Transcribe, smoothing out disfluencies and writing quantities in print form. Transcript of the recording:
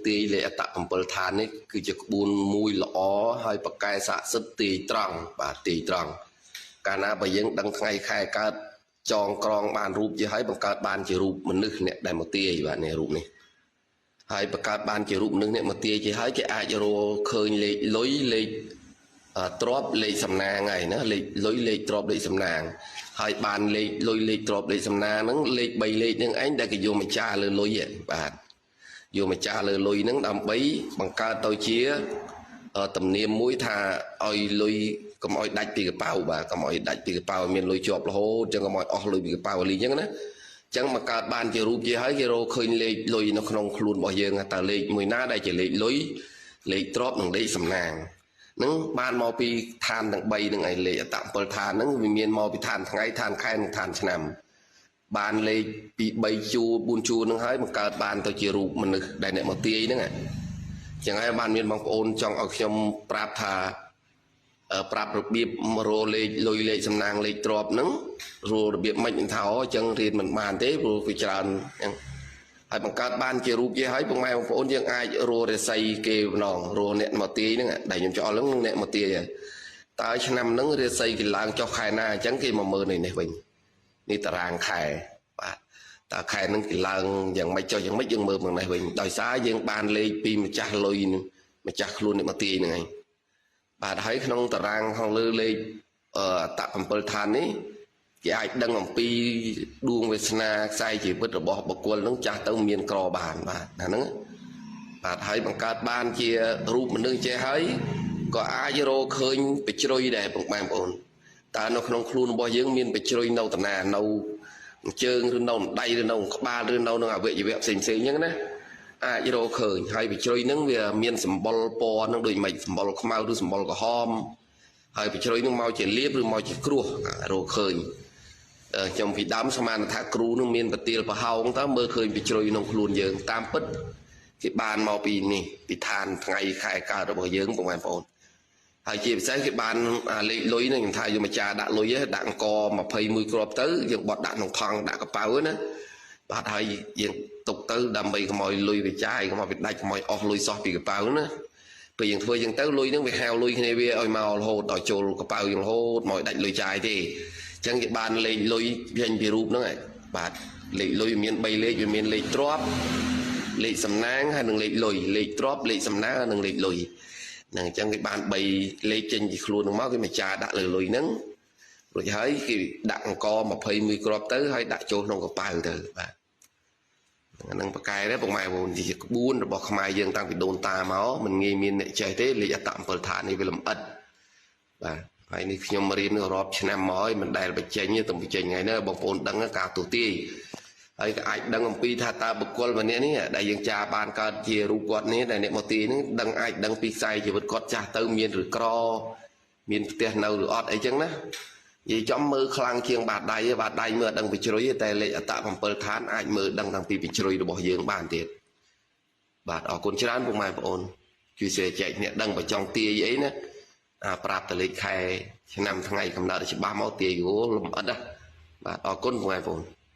ទាយលេអត7ឋាននេះគឺជាក្បួនមួយល្អហើយបកកែស័ក្តិសិទ្ធិទាយត្រង់បាទទាយត្រង់កាលណាបើយើងដឹងថ្ងៃខែកើតចងក្រងបានរូបជាហើយបង្កើតបានជារូបមនុស្សអ្នកដែលមកទាយបាទនេះរូបនេះហើយបង្កើតបានជារូបមនុស្សអ្នកមកទាយជាហើយគេអាចរកឃើញលេខលុយលេខទ្របលេខសំណាងហើយណាលេខលុយលេខទ្របលេខសំណាងហើយបានលេខលុយលេខទ្របលេខសំណាងហ្នឹងលេខ3លេខហ្នឹងឯងដែលគេយកមកចារលើលុយបាទយកមកចារលើលុយហ្នឹងដើម្បីបង្កើតទៅជាទំនៀមមួយថាឲ្យលុយកុំឲ្យដាច់ពីកប៉ៅបាទកុំឲ្យដាច់ពីកប៉ៅមានលុយជាប់រហូតចឹងកុំឲ្យអស់លុយពីកប៉ៅលីចឹងណាចឹងមកកើតបានជារូបជាហើយគេរកឃើញលេខលុយនៅក្នុងខ្លួនរបស់យើងតើលេខមួយណាដែលជាលេខលុយលេខទ្របនិងលេខសំណាងនឹងបានមកពីឋានទាំង3នឹងឯលេខអត7ឋានហ្នឹងវាមានមកពីឋានថ្ងៃឋានខែនិងឋានឆ្នាំបានលេខពី3ជួរ4ជួរនឹងហើយបង្កើតបានទៅជារូបមនុស្សដែលអ្នកមកទាយហ្នឹងចឹងហើយបានមានបងប្អូនចង់ឲ្យខ្ញុំប្រាប់ថាប្រាប់របៀបរកលេខលុយលេខសំណាងលេខទ្របហ្នឹងរករបៀបមិនថាអូចឹងរៀនមិនបានទេព្រោះវាច្រើនចឹងហើយបង្កើតបានជារូបជាហើយបងប្អូនយើងអាចរករាសីគេម្ដងរកអ្នកមកទាយហ្នឹងដែលខ្ញុំចោលហ្នឹងអ្នកមកទាយហើយតើឆ្នាំហ្នឹងរាសីគេឡើងចុះខែណាអញ្ចឹងគេមកមើលនេះវិញនេះតារាងខែបាទតើខែហ្នឹងគេឡើងយ៉ាងម៉េចចុះយ៉ាងម៉េចយើងមើលមកនេះវិញដោយសារយើងបានលេខពីម្ចាស់លុយម្ចាស់ខ្លួនអ្នកមកទាយហ្នឹងឯងបាទហើយក្នុងតារាងខាងលើលេខអត7ឋាននេះគេអាចដឹងអំពីដួងវាសនាខ្សែជីវិតរបស់បុគ្គលនឹងចាស់ទៅមានក្របានបាទអាហ្នឹងបាទហើយបង្កើតបានជារូបមនុស្សចេះហើយក៏អាចរកឃើញបជ្រុយដែរបងប្អូនតើនៅក្នុងខ្លួនរបស់យើងមានបជ្រុយនៅតាណានៅជើងឬនៅដៃឬនៅក្បាលឬនៅនឹងអវយវៈផ្សេងផ្សេងអញ្ចឹងណាអាចរកឃើញហើយបជ្រុយហ្នឹងវាមានសម្បុរពណ៌ហ្នឹងដូចមិនសម្បុរខ្មៅឬសម្បុរក្រហមហើយបជ្រុយហ្នឹងមកជាលាបឬមកជាគ្រោះរកឃើញខ្ញុំពីដើមស្មានថាគ្រូនឹងមានប្រទាលប្រហោងតើមើលឃើញពីជ្រុយក្នុងខ្លួនយើងតាមពិតគេបានមកពីនេះពីឋានថ្ងៃខែកើតរបស់យើងបងប្អូនហើយជាពិសេសគេបានលេខលុយហ្នឹងខ្ញុំថាយកម្ចាស់ដាក់លុយដាក់អង្គ21គ្រាប់ទៅយើងបត់ដាក់ក្នុងថង់ដាក់កប៉ៅណាបាទហើយយើងទុកទៅដើម្បីកុំឲ្យលុយវាចាយកុំឲ្យវាដាច់កុំឲ្យអស់លុយសោះពីកប៉ៅណាពេលយើងធ្វើយើងទៅលុយហ្នឹងវាហៅលុយគ្នាវាឲ្យមករហូតដល់ចូលកប៉ៅយើងរហូតមកដាច់លុយចាយទេចឹងគេបានលេខលុយចេញពីរូបហ្នឹងហើយបាទលេខលុយមាន3លេខវាមានលេខទ្របលេខសំណាងហើយនិងលេខលុយលេខទ្របលេខសំណាងហើយនិងលេខលុយហ្នឹងអញ្ចឹងគេបាន3លេខចេញពីខ្លួនហ្នឹងមកគេមកចាដាក់លើលុយហ្នឹងរួចហើយគេដាក់អង្គ21គ្រាប់ទៅហើយដាក់ចូលក្នុងកប៉ៅទៅបាទហ្នឹងបកកែដែរបងប្អូនជាក្បួនរបស់ខ្មែរយើងតាំងពីដូនតាមកមិនងាយមានអ្នកចេះទេលេខអត7ឋាននេះវាលម្អិតបាទហើយនេះខ្ញុំរៀនរាប់ឆ្នាំមកហើយមិនដែលបញ្ចេញទេតែបញ្ចេញថ្ងៃនេះបងប្អូនដឹងការទូទាយហើយក៏អាចដឹងអំពីថាតើបុគ្គលម្នាក់នេះដែលយើងចាបានកើតជារូបគាត់នេះដែលអ្នកមកទាយនេះដឹងអាចដឹងពីខ្សែជីវិតគាត់ចាស់ទៅមានឬក្រមានផ្ទះនៅឬអត់អីចឹងណានិយាយចំមើលខ្លាំងជាងបាតដៃមើលដឹងពីជ្រុយតែលេខអត7ឋានអាចមើលដឹងតាំងពីជ្រុយរបស់យើងបានទៀតបាទអរគុណច្រើនបងប្អូនជួយជែកអ្នកដឹងបើចង់ទាយអីណាប្រាប់តលេខខែឆ្នាំថ្ងៃកំណើតច្បាស់មកទាយយល់លម្អិតណាបាទអរគុណបងប្អូន